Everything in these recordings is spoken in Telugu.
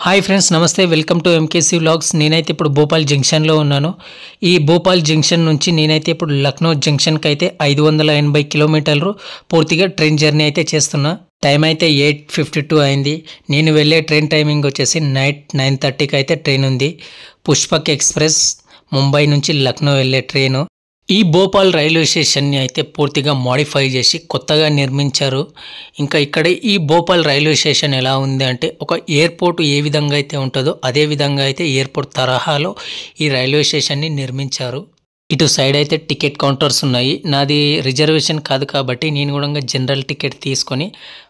హాయ్ ఫ్రెండ్స్, నమస్తే. Welcome to MKC vlogs. నేనైతే ఇప్పుడు భోపాల్ జంక్షన్లో ఉన్నాను. ఈ భోపాల్ జంక్షన్ నుంచి నేనైతే ఇప్పుడు లక్నో జంక్షన్కి అయితే 580 కిలోమీటర్లు పూర్తిగా ట్రైన్ జర్నీ అయితే చేస్తున్నా. టైం అయితే 8:52 అయింది. నేను వెళ్ళే ట్రైన్ టైమింగ్ వచ్చేసి నైట్ 9:30కి అయితే ట్రైన్ ఉంది. పుష్పక్ ఎక్స్ప్రెస్ ముంబై నుంచి లక్నో వెళ్ళే ట్రైను. ఈ భోపాల్ రైల్వే స్టేషన్ని అయితే పూర్తిగా మోడిఫై చేసి కొత్తగా నిర్మించారు. ఇంకా ఇక్కడ ఈ భోపాల్ రైల్వే స్టేషన్ ఎలా ఉంది అంటే ఒక ఎయిర్పోర్ట్ ఏ విధంగా అయితే ఉంటుందో అదే విధంగా అయితే ఎయిర్పోర్ట్ తరహాలో ఈ రైల్వే స్టేషన్ని నిర్మించారు. ఇటు సైడ్ అయితే టికెట్ కౌంటర్స్ ఉన్నాయి. నాది రిజర్వేషన్ కాదు కాబట్టి నేను కూడా జనరల్ టికెట్ తీసుకొని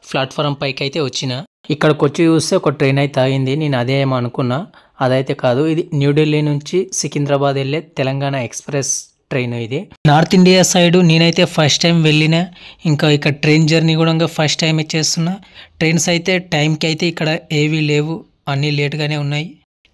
ప్లాట్ఫారం పైకి అయితే వచ్చిన. ఇక్కడికి వచ్చి చూస్తే ఒక ట్రైన్ అయితే ఆగింది. నేను అదే ఏమో అనుకున్నా, అదైతే కాదు. ఇది న్యూఢిల్లీ నుంచి సికింద్రాబాద్ వెళ్ళే తెలంగాణ ఎక్స్ప్రెస్ ట్రైన్. ఇది నార్త్ ఇండియా సైడ్ నేనైతే ఫస్ట్ టైం వెళ్ళిన. ఇంకా ఇక్కడ ట్రైన్ జర్నీ కూడా ఫస్ట్ టైం చేస్తున్నా. ట్రైన్స్ అయితే టైంకి అయితే ఇక్కడ ఏవీ లేవు, అన్నీ లేట్గానే ఉన్నాయి.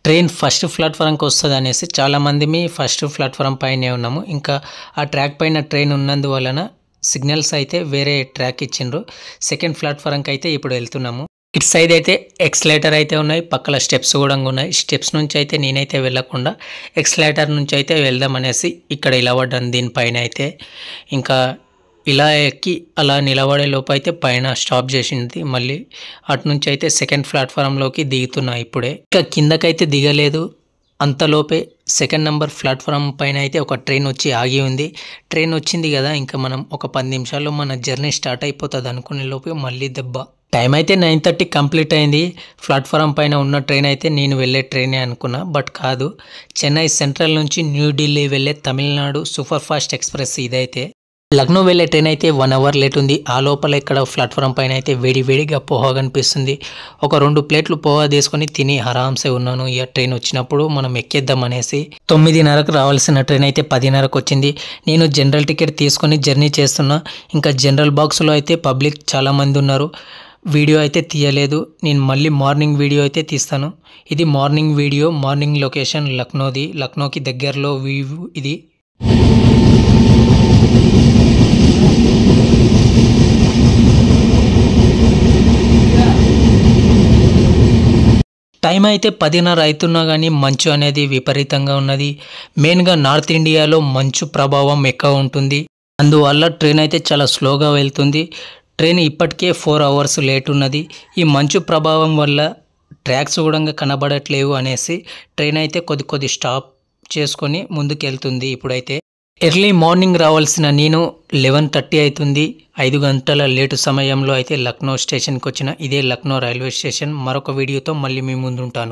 ట్రైన్ ఫస్ట్ ప్లాట్ఫారంకి వస్తుంది అనేసి చాలామంది ఫస్ట్ ప్లాట్ఫారం పైనే ఉన్నాము. ఇంకా ఆ ట్రాక్ పైన ట్రైన్ ఉన్నందువలన సిగ్నల్స్ అయితే వేరే ట్రాక్ ఇచ్చిండ్రు. సెకండ్ ప్లాట్ఫారంకి అయితే ఇప్పుడు వెళ్తున్నాము. ఇటు సైడ్ అయితే ఎక్స్లేటర్ అయితే ఉన్నాయి, పక్కల స్టెప్స్ కూడా ఉన్నాయి. స్టెప్స్ నుంచి అయితే నేనైతే వెళ్ళకుండా ఎక్స్లేటర్ నుంచి అయితే వెళ్దాం అనేసి ఇక్కడ నిలబడ్డాను దీనిపైన అయితే. ఇంకా ఇలా ఎక్కి అలా నిలబడే లోపు అయితే పైన స్టాప్ చేసింది. మళ్ళీ అటు నుంచి అయితే సెకండ్ ప్లాట్ఫారంలోకి దిగుతున్నా ఇప్పుడే. ఇంకా కిందకైతే దిగలేదు. అంతలోపే సెకండ్ నెంబర్ ప్లాట్ఫారం పైన అయితే ఒక ట్రైన్ వచ్చి ఆగి ఉంది. ట్రైన్ వచ్చింది కదా, ఇంకా మనం ఒక 10 నిమిషాల్లో మన జర్నీ స్టార్ట్ అయిపోతుంది అనుకునే లోపే మళ్ళీ దెబ్బ. టైం అయితే 9:30 కంప్లీట్ అయింది. ప్లాట్ఫారం పైన ఉన్న ట్రైన్ అయితే నేను వెళ్ళే ట్రైనే అనుకున్నా, బట్ కాదు. చెన్నై సెంట్రల్ నుంచి న్యూఢిల్లీ వెళ్ళే తమిళనాడు సూపర్ ఫాస్ట్ ఎక్స్ప్రెస్ ఇదైతే. లక్నో వెళ్ళే ట్రైన్ అయితే 1 అవర్ లేట్ ఉంది. ఆ లోపల ఇక్కడ ప్లాట్ఫారం పైన అయితే వేడిగా పోహా కనిపిస్తుంది. ఒక 2 ప్లేట్లు పోహా తీసుకొని తిని ఆరాంసే ఉన్నాను. ఇక ట్రైన్ వచ్చినప్పుడు మనం ఎక్కేద్దాం అనేసి. 9:30కు రావాల్సిన ట్రైన్ అయితే 10:30కు వచ్చింది. నేను జనరల్ టికెట్ తీసుకొని జర్నీ చేస్తున్నా. ఇంకా జనరల్ బాక్స్లో అయితే పబ్లిక్ చాలామంది ఉన్నారు. వీడియో అయితే తీయలేదు. నేను మళ్ళీ మార్నింగ్ వీడియో అయితే తీస్తాను. ఇది మార్నింగ్ వీడియో, మార్నింగ్ లొకేషన్ లక్నోది. లక్నోకి దగ్గరలో వ్యూ ఇది. టైం అయితే 10:30 అవుతున్నా కానీ మంచు అనేది విపరీతంగా ఉన్నది. మెయిన్గా నార్త్ ఇండియాలో మంచు ప్రభావం ఎక్కువ ఉంటుంది. అందువల్ల ట్రైన్ అయితే చాలా స్లోగా వెళ్తుంది. ట్రైన్ ఇప్పటికే 4 అవర్స్ లేట్ ఉన్నది. ఈ మంచు ప్రభావం వల్ల ట్రాక్స్ కూడా కనబడట్లేవు అనేసి ట్రైన్ అయితే కొద్ది స్టాప్ చేసుకొని ముందుకు వెళ్తుంది. ఇప్పుడైతే ఎర్లీ మార్నింగ్ రావాల్సిన నేను 11:30 అవుతుంది. 5 గంటల లేటు సమయంలో అయితే లక్నో స్టేషన్కి వచ్చిన. ఇదే లక్నో రైల్వే స్టేషన్. మరొక వీడియోతో మళ్ళీ మీ ముందుంటాను.